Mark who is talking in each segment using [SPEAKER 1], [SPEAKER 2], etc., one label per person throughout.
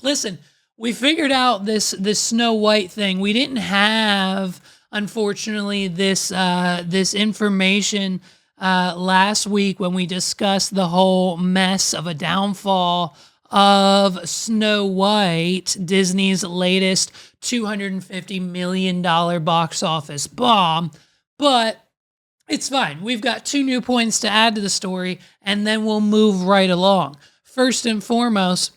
[SPEAKER 1] Listen, we figured out this Snow White thing. We didn't have, unfortunately, this information last week when we discussed the whole mess of a downfall of Snow White, Disney's latest $250 million box office bomb. But it's fine. We've got 2 new points to add to the story, and then we'll move right along. First and foremost,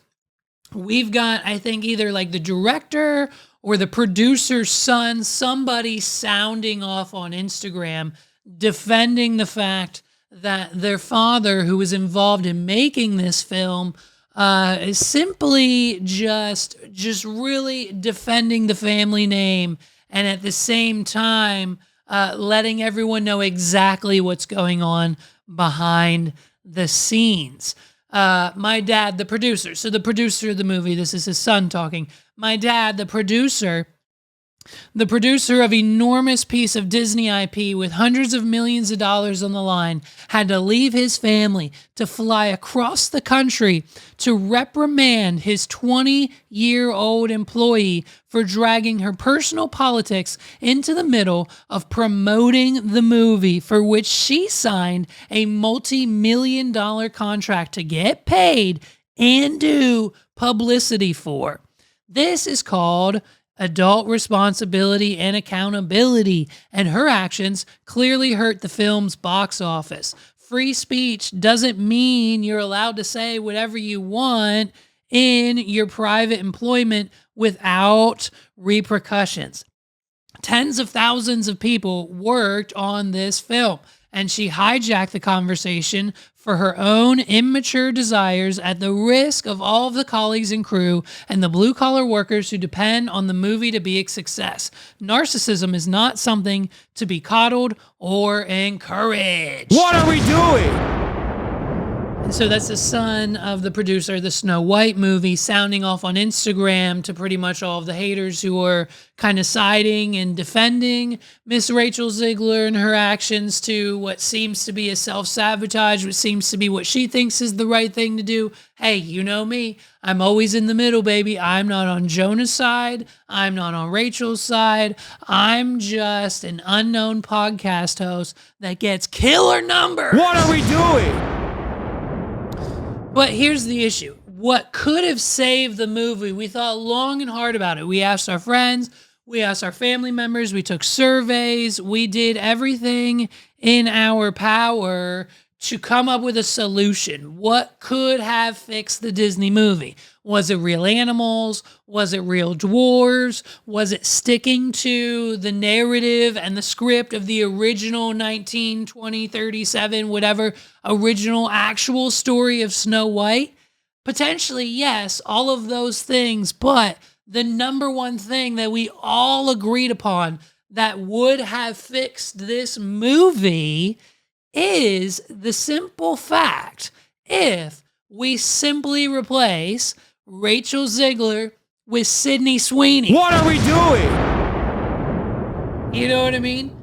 [SPEAKER 1] we've got, I think, either like the director or the producer's son, somebody sounding off on Instagram, defending the fact that their father, who was involved in making this film, is simply just really defending the family name, and at the same time letting everyone know exactly what's going on behind the scenes. My dad, the producer, so the producer of the movie, this is his son talking. My dad, the producer of enormous piece of Disney IP with hundreds of millions of dollars on the line, had to leave his family to fly across the country to reprimand his 20-year-old employee for dragging her personal politics into the middle of promoting the movie for which she signed a multi-million-dollar contract to get paid and do publicity for. This is called adult responsibility and accountability, and her actions clearly hurt the film's box office. Free speech doesn't mean you're allowed to say whatever you want in your private employment without repercussions. Tens of thousands of people worked on this film, and she hijacked the conversation for her own immature desires at the risk of all of the colleagues and crew and the blue-collar workers who depend on the movie to be a success. Narcissism is not something to be coddled or encouraged.
[SPEAKER 2] What are we doing?
[SPEAKER 1] And so that's the son of the producer of the Snow White movie sounding off on Instagram to pretty much all of the haters who are kind of siding and defending Miss Rachel Zegler and her actions to what seems to be a self-sabotage, what seems to be what she thinks is the right thing to do. Hey, you know me. I'm always in the middle, baby. I'm not on Jonah's side. I'm not on Rachel's side. I'm just an unknown podcast host that gets killer numbers.
[SPEAKER 2] What are we doing?
[SPEAKER 1] But here's the issue. What could have saved the movie? We thought long and hard about it. We asked our friends. We asked our family members. We took surveys. We did everything in our power to come up with a solution. What could have fixed the Disney movie? Was it real animals? Was it real dwarves? Was it sticking to the narrative and the script of the original 19, 20, 37, whatever, original actual story of Snow White? Potentially, yes, all of those things, but the number one thing that we all agreed upon that would have fixed this movie is the simple fact if we simply replace Rachel Zegler with Sydney Sweeney.
[SPEAKER 2] What are we doing?
[SPEAKER 1] You know what I mean?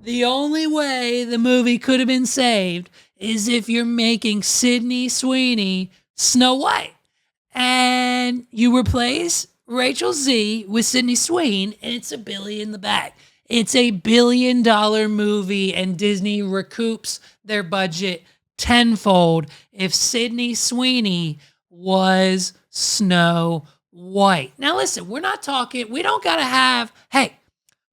[SPEAKER 1] The only way the movie could have been saved is if you're making Sydney Sweeney Snow White. And you replace Rachel Z with Sydney Sweeney, and it's $1 billion in the bag. It's a $1 billion movie, and Disney recoups their budget tenfold if Sydney Sweeney was Snow White. Now listen, we don't gotta have, hey,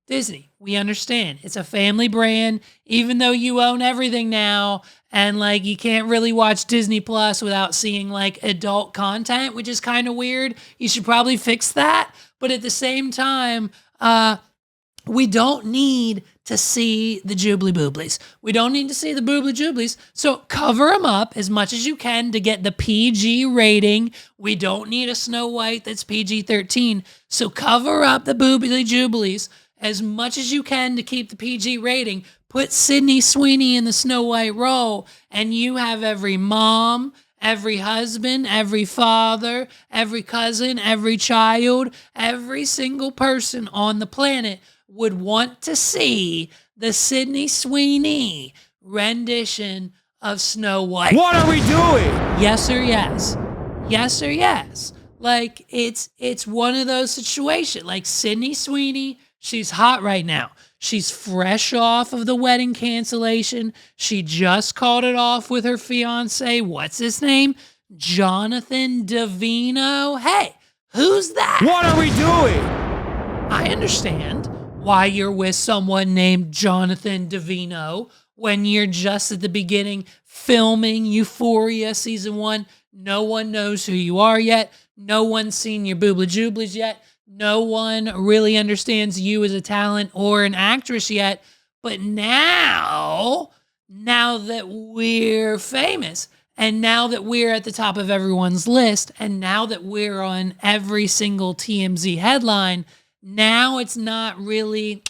[SPEAKER 1] Disney, we understand. It's a family brand, even though you own everything now, and like you can't really watch Disney Plus without seeing like adult content, which is kind of weird. You should probably fix that. But at the same time, we don't need to see the Jubbly Booblies. We don't need to see the Boobly Jubblies. So cover them up as much as you can to get the PG rating. We don't need a Snow White that's PG-13. So cover up the Boobly Jubblies as much as you can to keep the PG rating. Put Sydney Sweeney in the Snow White role, and you have every mom, every husband, every father, every cousin, every child, every single person on the planet would want to see the Sydney Sweeney rendition of Snow White.
[SPEAKER 2] What are we doing?
[SPEAKER 1] Yes or yes? Yes or yes? Like it's one of those situations. Like Sydney Sweeney, she's hot right now. She's fresh off of the wedding cancellation. She just called it off with her fiance. What's his name? Jonathan Davino. Hey, who's that?
[SPEAKER 2] What are we doing?
[SPEAKER 1] I understand why you're with someone named Jonathan Davino when you're just at the beginning filming Euphoria season 1. No one knows who you are yet. No one's seen your Boobly Jubblies yet. No one really understands you as a talent or an actress yet. But now that we're famous, and now that we're at the top of everyone's list, and now that we're on every single TMZ headline, now it's not really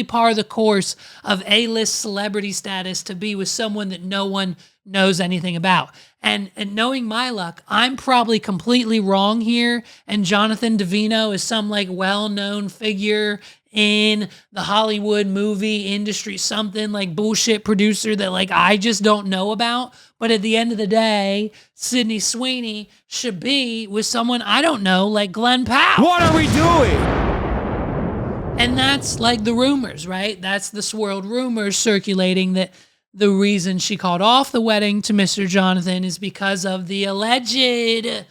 [SPEAKER 1] par of the course of A-list celebrity status to be with someone that no one knows anything about. And knowing my luck, I'm probably completely wrong here, and Jonathan Davino is some like well-known figure in the Hollywood movie industry, something like bullshit producer that like I just don't know about. But at the end of the day, Sydney Sweeney should be with someone I don't know, like Glenn Powell.
[SPEAKER 2] What are we doing?
[SPEAKER 1] And that's like the rumors, right? That's the swirled rumors circulating that the reason she called off the wedding to Mr. Jonathan is because of the alleged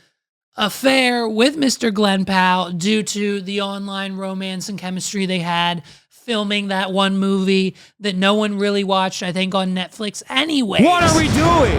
[SPEAKER 1] affair with Mr. Glenn Powell due to the online romance and chemistry they had filming that one movie that no one really watched, I think, on Netflix anyways.
[SPEAKER 2] What are we doing?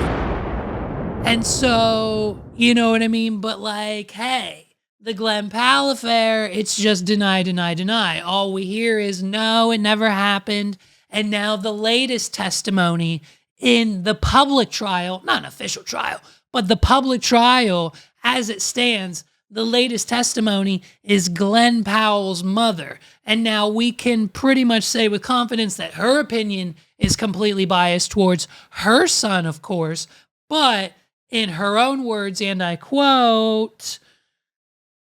[SPEAKER 1] And so, you know what I mean? But like, hey, the Glenn Powell affair, it's just deny, deny, deny. All we hear is, no, it never happened. And now the latest testimony in the public trial, not an official trial, but the public trial as it stands, the latest testimony is Glenn Powell's mother. And now we can pretty much say with confidence that her opinion is completely biased towards her son, of course. But in her own words, and I quote,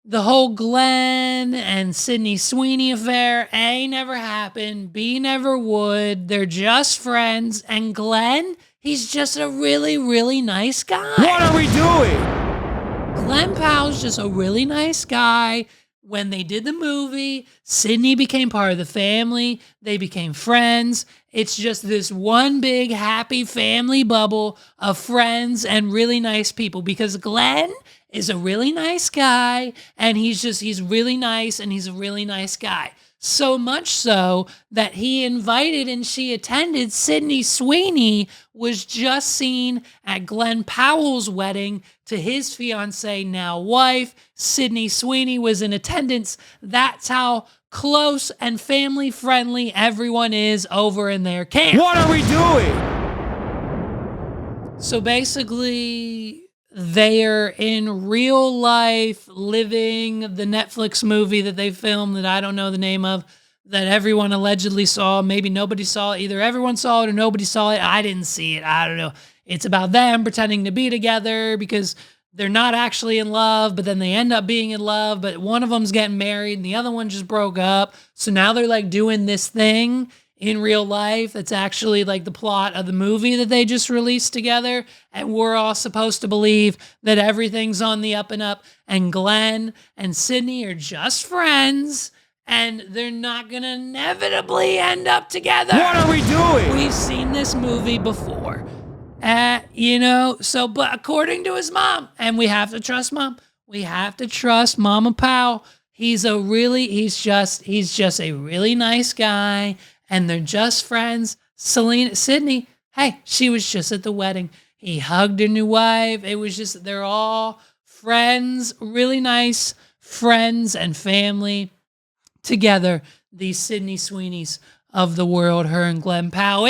[SPEAKER 1] the whole Glenn and Sydney Sweeney affair, A, never happened, B, never would. They're just friends. And Glenn, he's just a really, really nice guy.
[SPEAKER 2] What are we doing?
[SPEAKER 1] Glenn Powell's just a really nice guy. When they did the movie, Sydney became part of the family. They became friends. It's just this one big happy family bubble of friends and really nice people because Glenn is a really nice guy and he's really nice and he's a really nice guy. So much so that he invited and she attended. Sydney Sweeney was just seen at Glenn Powell's wedding to his fiancee, now wife. Sydney Sweeney was in attendance. That's how close and family friendly everyone is over in their camp.
[SPEAKER 2] What are we doing?
[SPEAKER 1] So basically, they're in real life living the Netflix movie that they filmed that I don't know the name of, that everyone allegedly saw. Maybe nobody saw it. Either everyone saw it or nobody saw it. I didn't see it. I don't know. It's about them pretending to be together because they're not actually in love, but then they end up being in love, but one of them's getting married and the other one just broke up. So now they're like doing this thing in real life that's actually like the plot of the movie that they just released together. And we're all supposed to believe that everything's on the up and up. And Glenn and Sydney are just friends. And they're not going to inevitably end up together.
[SPEAKER 2] What are we doing?
[SPEAKER 1] We've seen this movie before. But according to his mom, and we have to trust mom. We have to trust Mama Powell. He's just a really nice guy. And they're just friends. Sydney, hey, she was just at the wedding. He hugged her new wife. It was just, they're all friends, really nice friends and family together. These Sydney Sweeneys of the world, her and Glenn Powell.